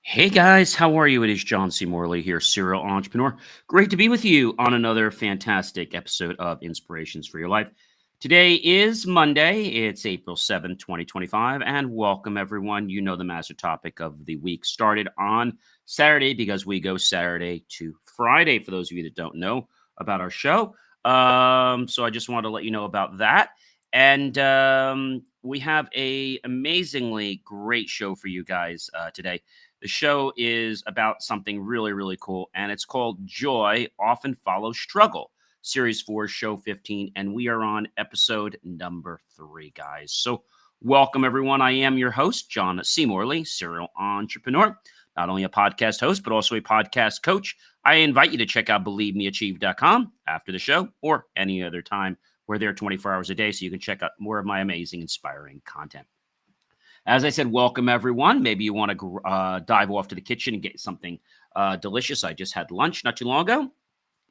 Hey guys, how are you? It is John C. Morley here, serial entrepreneur. Great to be with you on another fantastic episode of Inspirations for Your Life. Today is Monday. It's April 7th, 2025, and welcome everyone. You know the master topic of the week started on Saturday because we go Saturday to Friday for those of you that don't know about our show. So I just wanted to let you know about that. And we have a amazingly great show for you guys today. The show is about something really, really cool, and it's called Joy Often Follows Struggle, Series 4, Show 15, and we are on episode number 3, guys. So, welcome, everyone. I am your host, John C. Morley, serial entrepreneur, not only a podcast host, but also a podcast coach. I invite you to check out BelieveMeAchieve.com after the show or any other time. We're there 24 hours a day, so you can check out more of my amazing, inspiring content. As I said, welcome everyone. Maybe you want to dive off to the kitchen and get something delicious. I just had lunch not too long ago.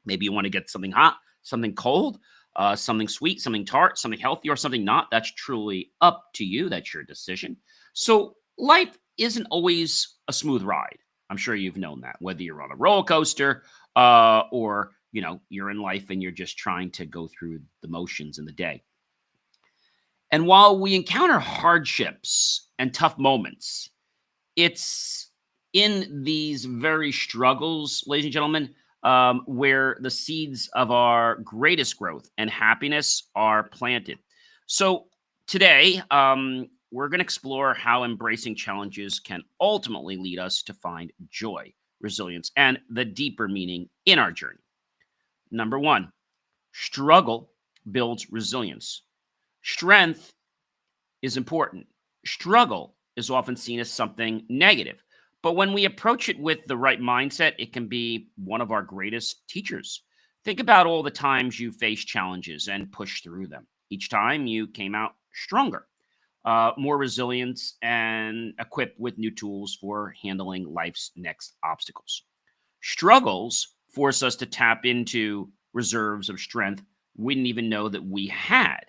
Maybe you want to get something hot, something cold, something sweet, something tart, something healthy, or something not. That's truly up to you. That's your decision. So life isn't always a smooth ride. I'm sure you've known that, whether you're on a roller coaster or you're in life and you're just trying to go through the motions in the day. And while we encounter hardships and tough moments, it's in these very struggles, ladies and gentlemen, where the seeds of our greatest growth and happiness are planted. So today, we're going to explore how embracing challenges can ultimately lead us to find joy, resilience, and the deeper meaning in our journey. Number one, struggle builds resilience. Strength is important. Struggle is often seen as something negative, but when we approach it with the right mindset, it can be one of our greatest teachers. Think about all the times you faced challenges and pushed through them. Each time you came out stronger, more resilient, and equipped with new tools for handling life's next obstacles. Struggles force us to tap into reserves of strength we didn't even know that we had.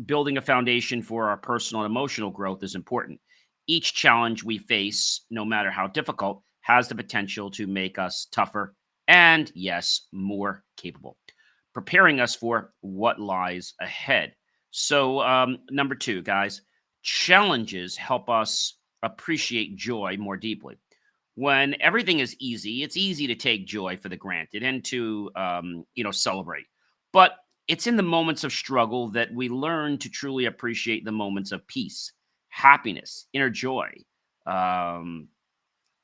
Building a foundation for our personal and emotional growth is important. Each challenge we face, no matter how difficult, has the potential to make us tougher and, yes, more capable, preparing us for what lies ahead. So, number two, guys, challenges help us appreciate joy more deeply. When everything is easy, it's easy to take joy for the granted and to, celebrate. But it's in the moments of struggle that we learn to truly appreciate the moments of peace, happiness, inner joy, um,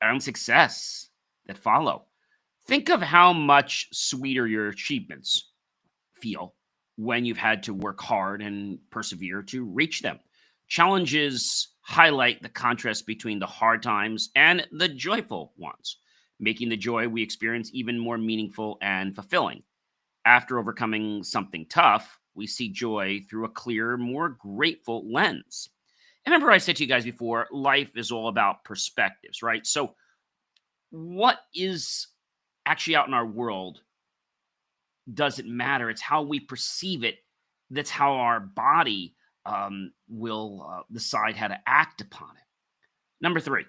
and success that follow. Think of how much sweeter your achievements feel when you've had to work hard and persevere to reach them. Challenges highlight the contrast between the hard times and the joyful ones, making the joy we experience even more meaningful and fulfilling. After overcoming something tough, we see joy through a clearer, more grateful lens. And remember, I said to you guys before, life is all about perspectives, right? So, what is actually out in our world doesn't matter. It's how we perceive it. That's how our body will decide how to act upon it. Number three,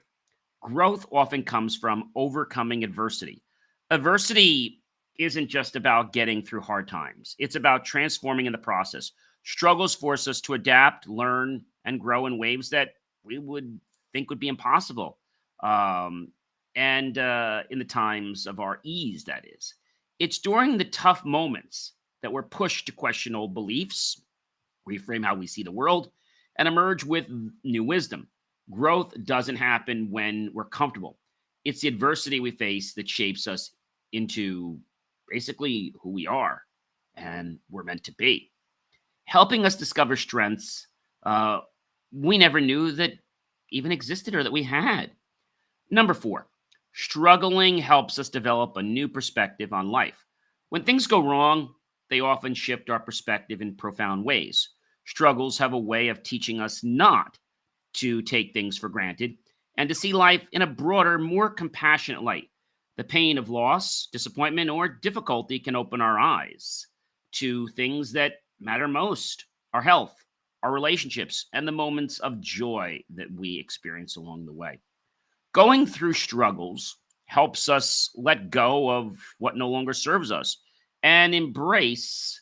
growth often comes from overcoming adversity. Adversity isn't just about getting through hard times, it's about transforming in the process. Struggles force us to adapt, learn, and grow in ways that we would think would be impossible. Um, and in the times of our ease, that is. It's during the tough moments that we're pushed to question old beliefs, reframe how we see the world, and emerge with new wisdom. Growth doesn't happen when we're comfortable. It's the adversity we face that shapes us into basically who we are and we're meant to be, helping us discover strengths uh, we never knew that even existed or that we had. Number four, struggling helps us develop a new perspective on life. When things go wrong, they often shift our perspective in profound ways. Struggles have a way of teaching us not to take things for granted and to see life in a broader, more compassionate light. The pain of loss, disappointment, or difficulty can open our eyes to things that matter most: our health, our relationships, and the moments of joy that we experience along the way. Going through struggles helps us let go of what no longer serves us and embrace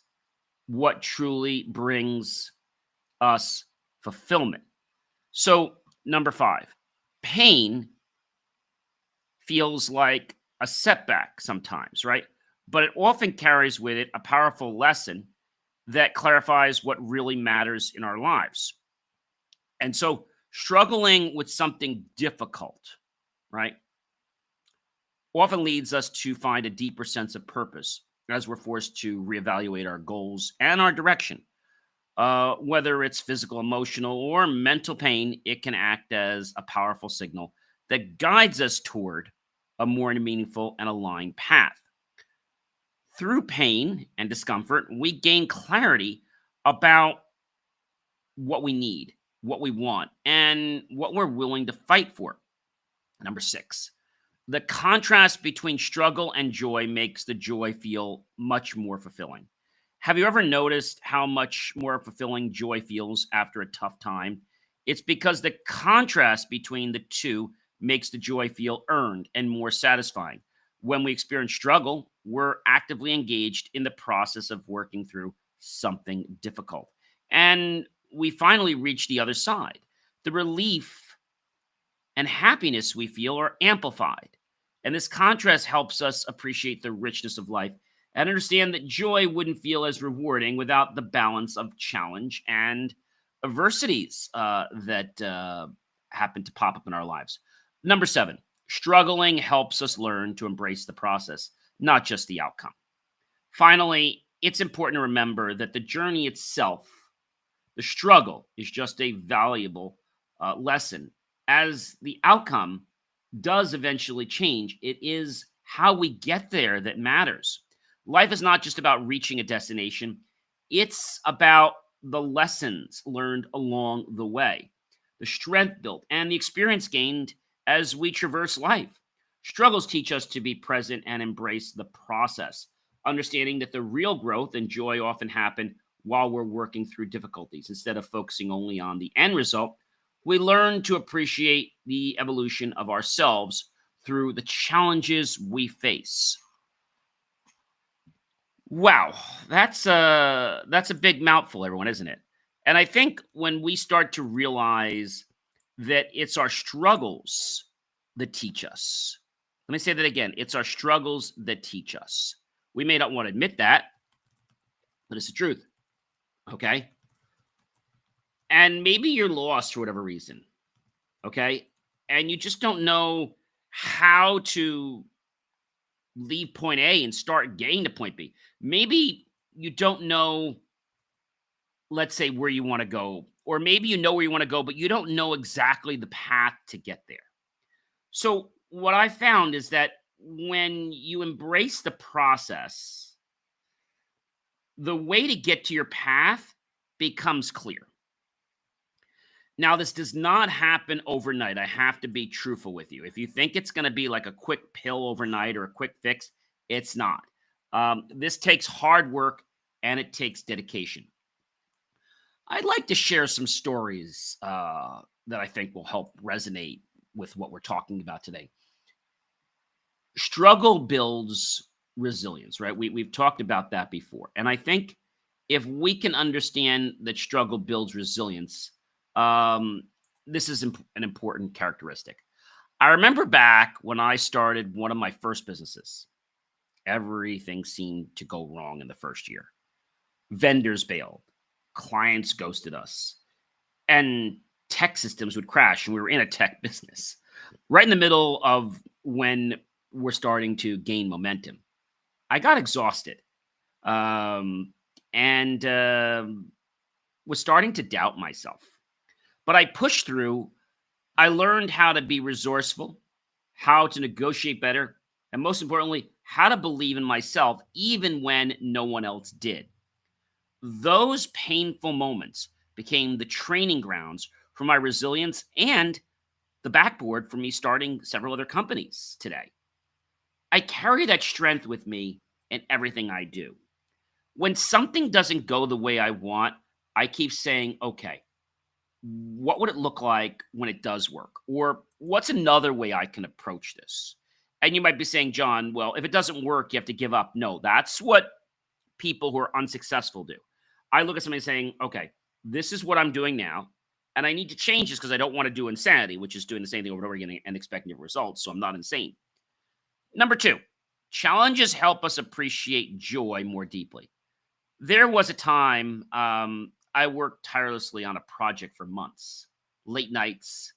what truly brings us fulfillment. So, number five, pain feels like a setback sometimes, right? But it often carries with it a powerful lesson that clarifies what really matters in our lives. And so, struggling with something difficult, right, often leads us to find a deeper sense of purpose as we're forced to reevaluate our goals and our direction. Whether it's physical, emotional, or mental pain, it can act as a powerful signal that guides us toward a more meaningful and aligned path. Through pain and discomfort, we gain clarity about what we need, what we want, and what we're willing to fight for. Number six, the contrast between struggle and joy makes the joy feel much more fulfilling. Have you ever noticed how much more fulfilling joy feels after a tough time? It's because the contrast between the two makes the joy feel earned and more satisfying. When we experience struggle, we're actively engaged in the process of working through something difficult. And we finally reach the other side. The relief and happiness we feel are amplified. And this contrast helps us appreciate the richness of life and understand that joy wouldn't feel as rewarding without the balance of challenge and adversities that happen to pop up in our lives. Number seven, struggling helps us learn to embrace the process, not just the outcome. Finally, it's important to remember that the journey itself, the struggle, is just a valuable lesson. As the outcome does eventually change, it is how we get there that matters. Life is not just about reaching a destination, it's about the lessons learned along the way, the strength built, and the experience gained as we traverse life. Struggles teach us to be present and embrace the process, understanding that the real growth and joy often happen while we're working through difficulties. Instead of focusing only on the end result, we learn to appreciate the evolution of ourselves through the challenges we face. Wow, that's a big mouthful, everyone, isn't it? And I think when we start to realize that it's our struggles that teach us. Let me say that again. It's our struggles that teach us. We may not want to admit that, but it's the truth. Okay. And maybe you're lost for whatever reason. Okay. And you just don't know how to leave point A and start getting to point B. Maybe you don't know, let's say, where you want to go, or maybe you know where you want to go, but you don't know exactly the path to get there. So, what I found is that when you embrace the process, the way to get to your path becomes clear. Now, this does not happen overnight. I have to be truthful with you. If you think it's going to be like a quick pill overnight or a quick fix, it's not. This takes hard work and it takes dedication. I'd like to share some stories that I think will help resonate with what we're talking about today. Struggle builds resilience, right? We've talked about that before. And I think if we can understand that struggle builds resilience, um, this is an important characteristic. I remember back when I started one of my first businesses, everything seemed to go wrong in the first year. Vendors bailed, clients ghosted us, and tech systems would crash. And we were in a tech business right in the middle of when we're starting to gain momentum. I got exhausted um, and was starting to doubt myself. But I pushed through. I learned how to be resourceful, how to negotiate better, and most importantly, how to believe in myself even when no one else did. Those painful moments became the training grounds for my resilience and the backboard for me starting several other companies today. I carry that strength with me in everything I do. When something doesn't go the way I want, I keep saying, okay, what would it look like when it does work? Or what's another way I can approach this? And you might be saying, John, well, if it doesn't work, you have to give up. No, that's what people who are unsuccessful do. I look at somebody saying, okay, this is what I'm doing now. And I need to change this because I don't want to do insanity, which is doing the same thing over and over again and expecting different results. So I'm not insane. Number two, challenges help us appreciate joy more deeply. There was a time I worked tirelessly on a project for months, late nights,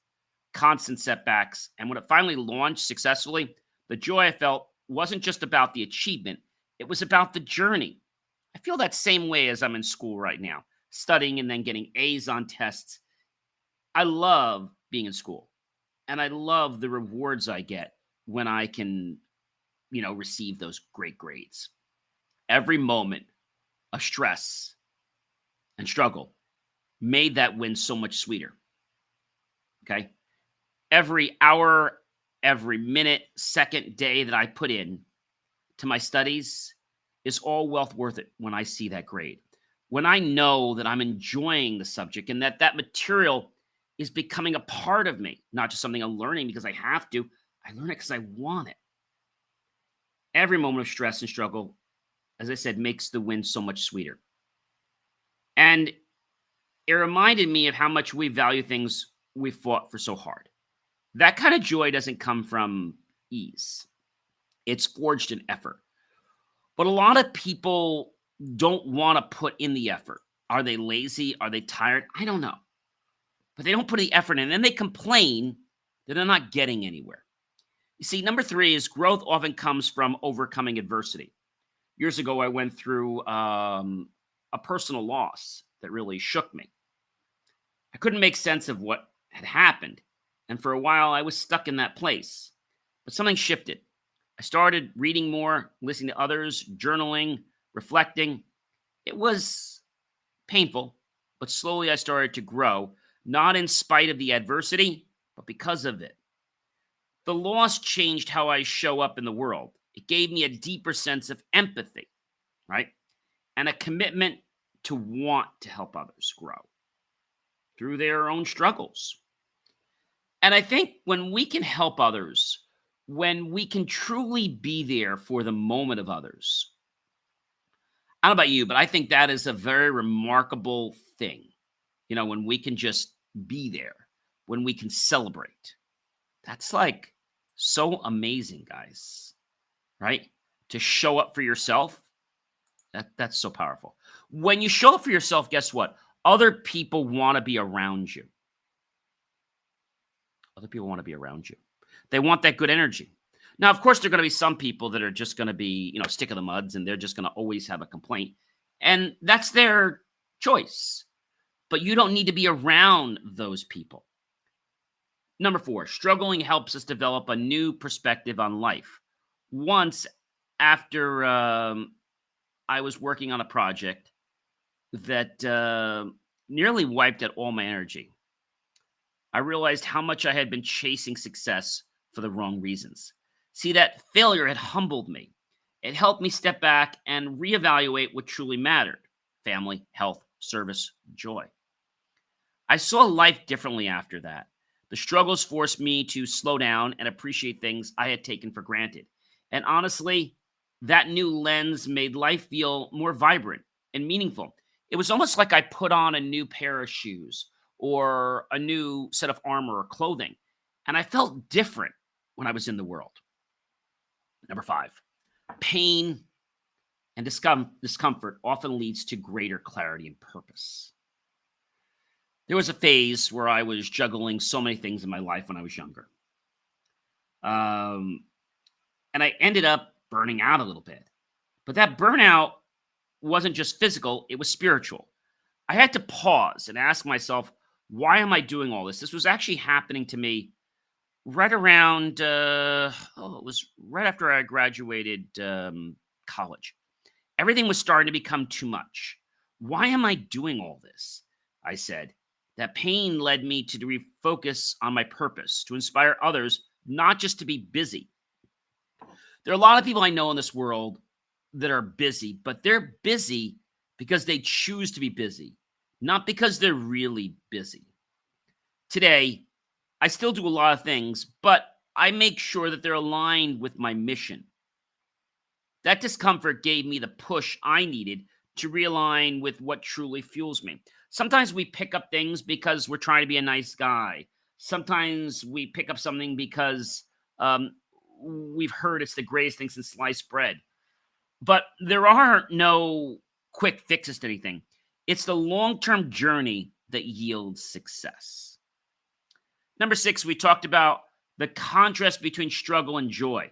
constant setbacks. And when it finally launched successfully, the joy I felt wasn't just about the achievement, it was about the journey. I feel that same way as I'm in school right now, studying and then getting A's on tests. I love being in school and I love the rewards I get when I can, receive those great grades. Every moment of stress and struggle made that win so much sweeter. Okay. Every hour, every minute, second, day that I put in to my studies is all worth it when I see that grade. When I know that I'm enjoying the subject and that material is becoming a part of me, not just something I'm learning because I have to. I learn it because I want it. Every moment of stress and struggle, as I said, makes the win so much sweeter. And it reminded me of how much we value things we fought for so hard. That kind of joy doesn't come from ease. It's forged in effort. But a lot of people don't want to put in the effort. Are they lazy? Are they tired? I don't know. But they don't put the effort in. And then they complain that they're not getting anywhere. You see, number three is growth often comes from overcoming adversity. Years ago, I went through a personal loss that really shook me. I couldn't make sense of what had happened. And for a while, I was stuck in that place. But something shifted. I started reading more, listening to others, journaling, reflecting. It was painful, but slowly I started to grow, not in spite of the adversity, but because of it. The loss changed how I show up in the world. It gave me a deeper sense of empathy, right? And a commitment to want to help others grow through their own struggles. And I think when we can help others, when we can truly be there for the moment of others, I don't know about you, but I think that is a very remarkable thing. When we can just be there, when we can celebrate. That's like so amazing, guys, right? To show up for yourself, that's so powerful. When you show up for yourself, guess what? Other people want to be around you. Other people want to be around you. They want that good energy. Now, of course, there are going to be some people that are just going to be, stick in the muds and they're just going to always have a complaint. And that's their choice. But you don't need to be around those people. Number four, struggling helps us develop a new perspective on life. Once, after I was working on a project that nearly wiped out all my energy, I realized how much I had been chasing success for the wrong reasons. See, that failure had humbled me. It helped me step back and reevaluate what truly mattered: family, health, service, joy. I saw life differently after that. The struggles forced me to slow down and appreciate things I had taken for granted. And honestly, that new lens made life feel more vibrant and meaningful. It was almost like I put on a new pair of shoes or a new set of armor or clothing, and I felt different when I was in the world. Number five, pain and discomfort often leads to greater clarity and purpose. There was a phase where I was juggling so many things in my life when I was younger. Um, and I ended up burning out a little bit. But that burnout wasn't just physical, it was spiritual. I had to pause and ask myself, why am I doing all this? This was actually happening to me right around, it was right after I graduated college. Everything was starting to become too much. Why am I doing all this? I said. That pain led me to refocus on my purpose, to inspire others, not just to be busy. There are a lot of people I know in this world that are busy, but they're busy because they choose to be busy, not because they're really busy. Today, I still do a lot of things, but I make sure that they're aligned with my mission. That discomfort gave me the push I needed to realign with what truly fuels me. Sometimes we pick up things because we're trying to be a nice guy. Sometimes we pick up something because um, we've heard it's the greatest thing since sliced bread. But there are no quick fixes to anything. It's the long term journey that yields success. Number six, we talked about the contrast between struggle and joy,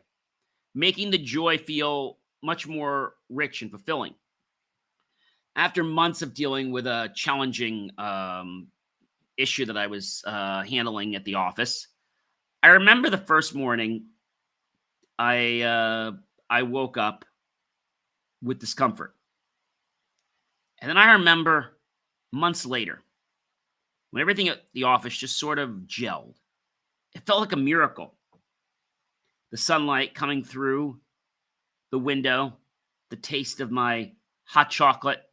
making the joy feel much more rich and fulfilling. After months of dealing with a challenging issue that I was handling at the office, I remember the first morning I I woke up with discomfort, and then I remember months later when everything at the office just sort of gelled. It felt like a miracle. The sunlight coming through the window, the taste of my hot chocolate,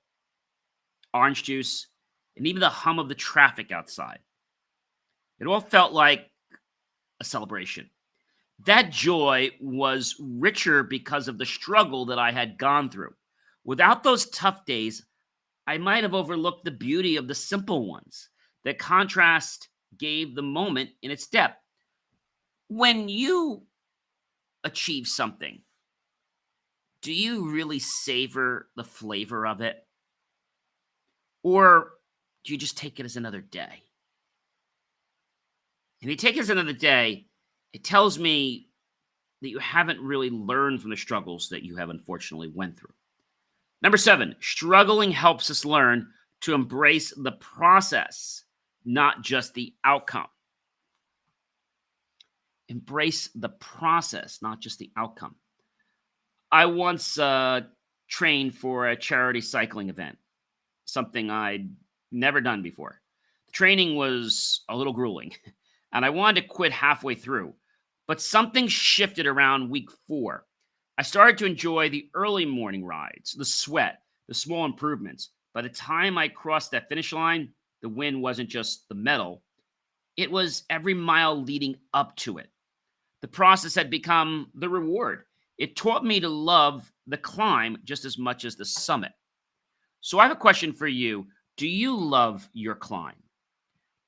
orange juice, and even the hum of the traffic outside. It all felt like a celebration. That joy was richer because of the struggle that I had gone through. Without those tough days, I might have overlooked the beauty of the simple ones. The contrast gave the moment in its depth. When you achieve something, do you really savor the flavor of it? Or do you just take it as another day? If you take it as another day, it tells me that you haven't really learned from the struggles that you have unfortunately went through. Number seven, struggling helps us learn to embrace the process, not just the outcome. Embrace the process, not just the outcome. I once trained for a charity cycling event, something I'd never done before. The training was a little grueling, and I wanted to quit halfway through, but something shifted around week four. I started to enjoy the early morning rides, the sweat, the small improvements. By the time I crossed that finish line, the win wasn't just the medal, it was every mile leading up to it. The process had become the reward. It taught me to love the climb just as much as the summit. So I have a question for you. Do you love your climb?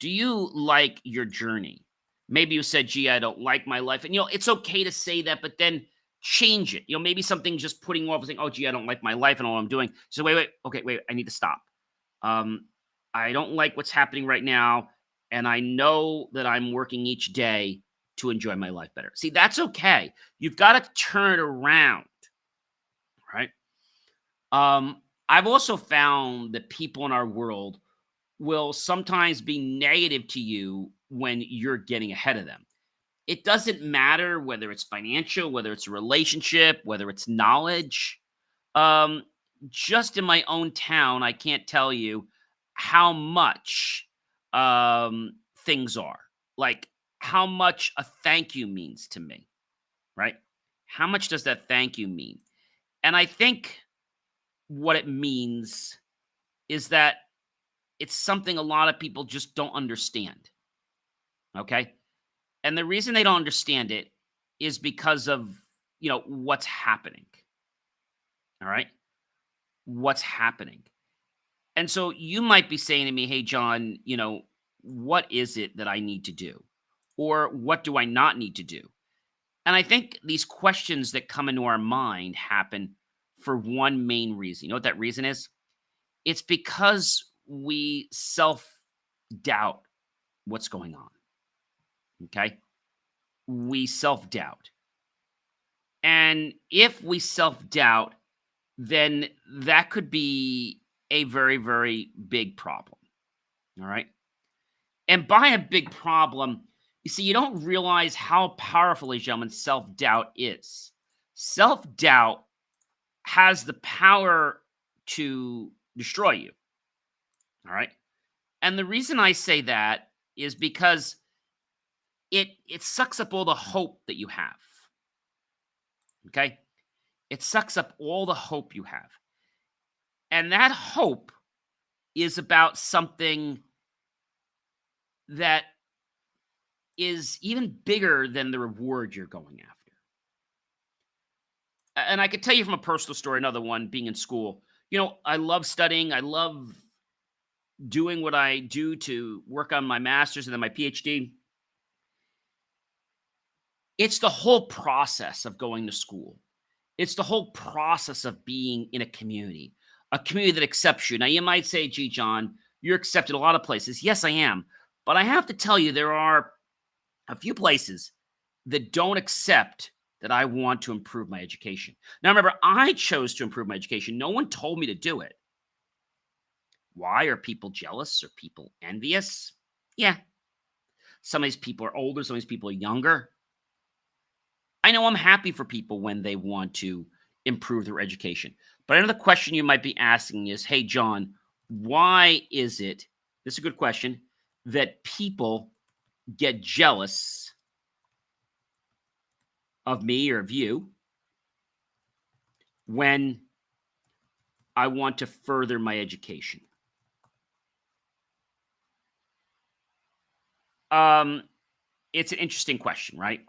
Do you like your journey? Maybe you said, gee, I don't like my life. And, it's okay to say that, but then change it. Maybe something just putting you off and saying, oh, gee, I don't like my life and all I'm doing. So wait, okay, wait, I need to stop. Um, I don't like what's happening right now. And I know that I'm working each day to enjoy my life better. See, that's okay. You've got to turn it around, right? I've also found that people in our world will sometimes be negative to you when you're getting ahead of them. It doesn't matter whether it's financial, whether it's a relationship, whether it's knowledge. Um, just in my own town, I can't tell you how much things are. Like how much a thank you means to me, right? How much does that thank you mean? And I think what it means is that it's something a lot of people just don't understand. Okay. And the reason they don't understand it is because of, what's happening. All right. What's happening. And so you might be saying to me, hey, John, what is it that I need to do? Or what do I not need to do? And I think these questions that come into our mind happen for one main reason. You know what that reason is? It's because we self doubt what's going on. Okay. We self doubt. And if we self doubt, then that could be a very, very big problem. All right. And by a big problem, you see, you don't realize how powerful, ladies and gentlemen, self doubt is. Self doubt has the power to destroy you. All right. And the reason I say that is because it sucks up all the hope that you have. Okay? It sucks up all the hope you have. And that hope is about something that is even bigger than the reward you're going after. And I could tell you from a personal story, another one being in school. I love studying. I love doing what I do to work on my master's and then my PhD. It's the whole process of going to school. It's the whole process of being in a community that accepts you. Now, you might say, gee, John, you're accepted a lot of places. Yes, I am. But I have to tell you, there are a few places that don't accept that I want to improve my education. Now, remember, I chose to improve my education. No one told me to do it. Why? Are people jealous? Are people envious? Yeah. Some of these people are older. Some of these people are younger. I know I'm happy for people when they want to improve their education. But another question you might be asking is, hey, John, why is it, this is a good question, that people get jealous of me or of you when I want to further my education? Um, it's an interesting question, right?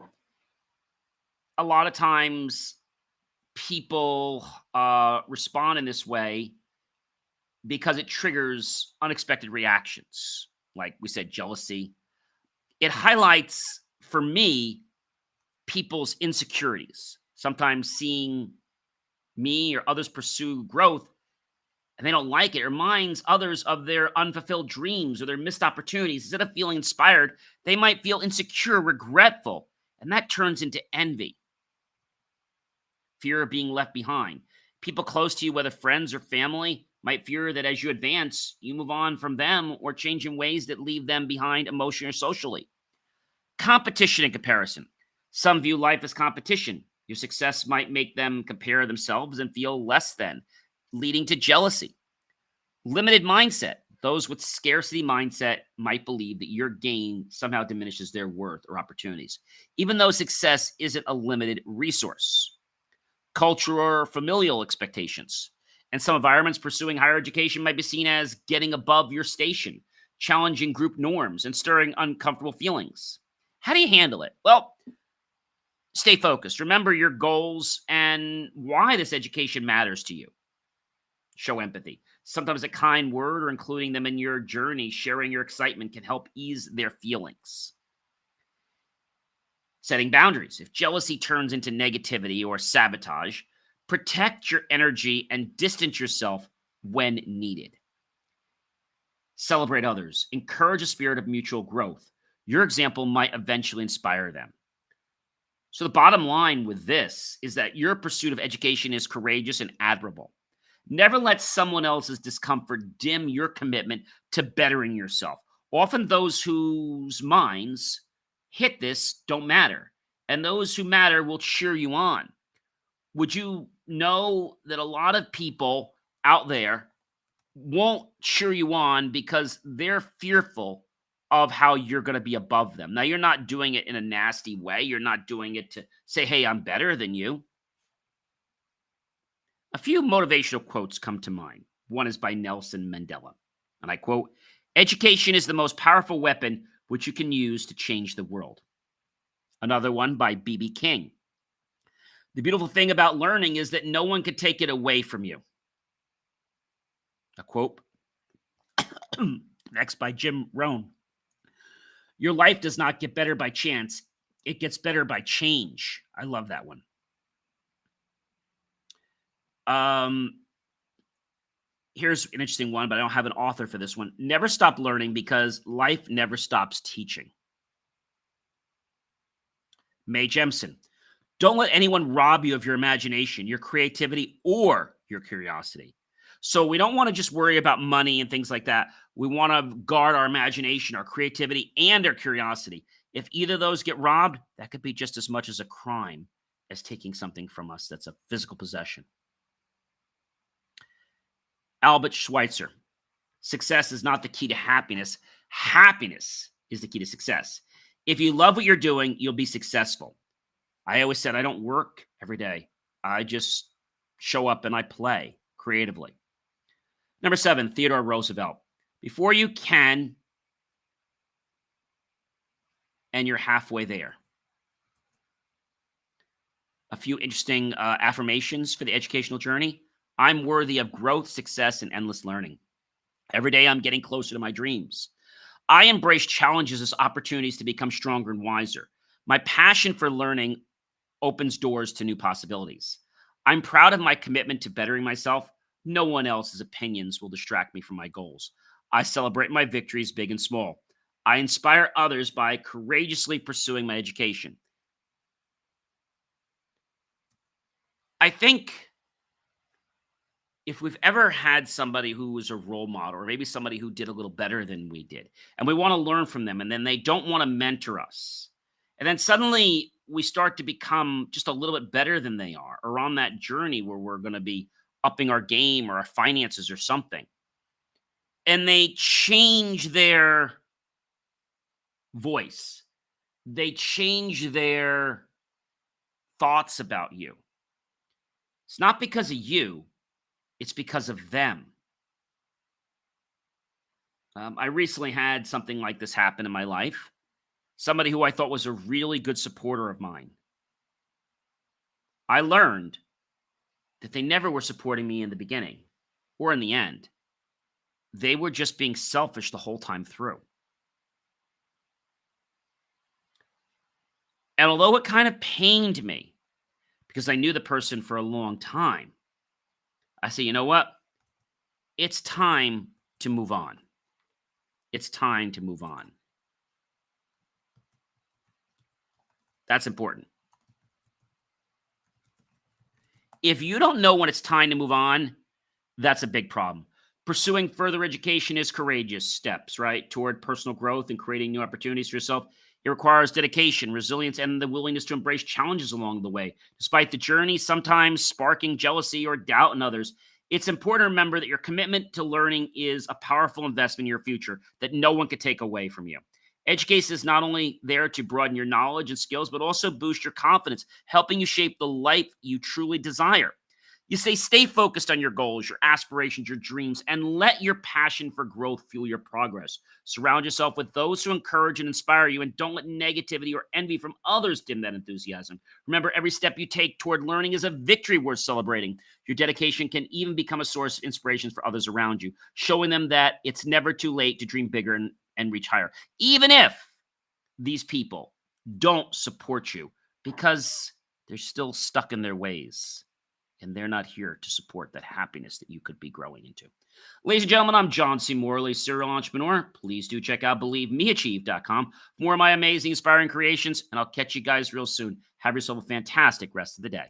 A lot of times people respond in this way because it triggers unexpected reactions. Like we said, jealousy. It highlights, for me, people's insecurities. Sometimes seeing me or others pursue growth and they don't like it, it reminds others of their unfulfilled dreams or their missed opportunities. Instead of feeling inspired, they might feel insecure, regretful, and that turns into envy, fear of being left behind. People close to you, whether friends or family, might fear that as you advance, you move on from them or change in ways that leave them behind emotionally or socially. Competition and comparison. Some view life as competition. Your success might make them compare themselves and feel less than, leading to jealousy. Limited mindset. Those with scarcity mindset might believe that your gain somehow diminishes their worth or opportunities, even though success isn't a limited resource. Cultural or familial expectations. In some environments, pursuing higher education might be seen as getting above your station, challenging group norms, and stirring uncomfortable feelings. How do you handle it? Well, stay focused. Remember your goals and why this education matters to you. Show empathy. Sometimes a kind word or including them in your journey, sharing your excitement can help ease their feelings. Setting boundaries. If jealousy turns into negativity or sabotage, protect your energy and distance yourself when needed. Celebrate others. Encourage a spirit of mutual growth. Your example might eventually inspire them. So the bottom line with this is that your pursuit of education is courageous and admirable. Never let someone else's discomfort dim your commitment to bettering yourself. Often those whose minds hit this don't matter, and those who matter will cheer you on. Would you know that a lot of people out there won't cheer you on because they're fearful of how you're going to be above them? Now, you're not doing it in a nasty way. You're not doing it to say, hey, I'm better than you. A few motivational quotes come to mind. One is by Nelson Mandela, and I quote, education is the most powerful weapon which you can use to change the world. Another one by B.B. King. The beautiful thing about learning is that no one can take it away from you. A quote next by Jim Rohn. Your life does not get better by chance. It gets better by change. I love that one. Here's an interesting one, but I don't have an author for this one. Never stop learning because life never stops teaching. Mae Jemison. Don't let anyone rob you of your imagination, your creativity, or your curiosity. So we don't want to just worry about money and things like that. We want to guard our imagination, our creativity, and our curiosity. If either of those get robbed, that could be just as much as a crime as taking something from us that's a physical possession. Albert Schweitzer. Success is not the key to happiness. Happiness is the key to success. If you love what you're doing, you'll be successful. I always said I don't work every day. I just show up and I play creatively. Number 7, Theodore Roosevelt. Before you can and you're halfway there. A few interesting affirmations for the educational journey. I'm worthy of growth, success, and endless learning. Every day I'm getting closer to my dreams. I embrace challenges as opportunities to become stronger and wiser. My passion for learning opens doors to new possibilities. I'm proud of my commitment to bettering myself. No one else's opinions will distract me from my goals. I celebrate my victories, big and small. I inspire others by courageously pursuing my education. I think if we've ever had somebody who was a role model, or maybe somebody who did a little better than we did, and we want to learn from them, and then they don't want to mentor us, and then suddenly we start to become just a little bit better than they are, or on that journey where we're going to be upping our game or our finances or something, and they change their voice, they change their thoughts about you. It's not because of you, it's because of them. I recently had something like this happen in my life. Somebody who I thought was a really good supporter of mine. I learned that they never were supporting me in the beginning or in the end. They were just being selfish the whole time through. And although it kind of pained me because I knew the person for a long time, I say, you know what? It's time to move on. It's time to move on. That's important. If you don't know when it's time to move on, that's a big problem. Pursuing further education is courageous steps, right, toward personal growth and creating new opportunities for yourself. It requires dedication, resilience, and the willingness to embrace challenges along the way. Despite the journey sometimes sparking jealousy or doubt in others, it's important to remember that your commitment to learning is a powerful investment in your future that no one can take away from you. Education is not only there to broaden your knowledge and skills, but also boost your confidence, helping you shape the life you truly desire. You say, stay focused on your goals, your aspirations, your dreams, and let your passion for growth fuel your progress. Surround yourself with those who encourage and inspire you, and don't let negativity or envy from others dim that enthusiasm. Remember, every step you take toward learning is a victory worth celebrating. Your dedication can even become a source of inspiration for others around you, showing them that it's never too late to dream bigger and reach higher, even if these people don't support you because they're still stuck in their ways and they're not here to support that happiness that you could be growing into. Ladies and gentlemen, I'm John C. Morley, serial entrepreneur. Please do check out BelieveMeAchieve.com for more of my amazing, inspiring creations, and I'll catch you guys real soon. Have yourself a fantastic rest of the day.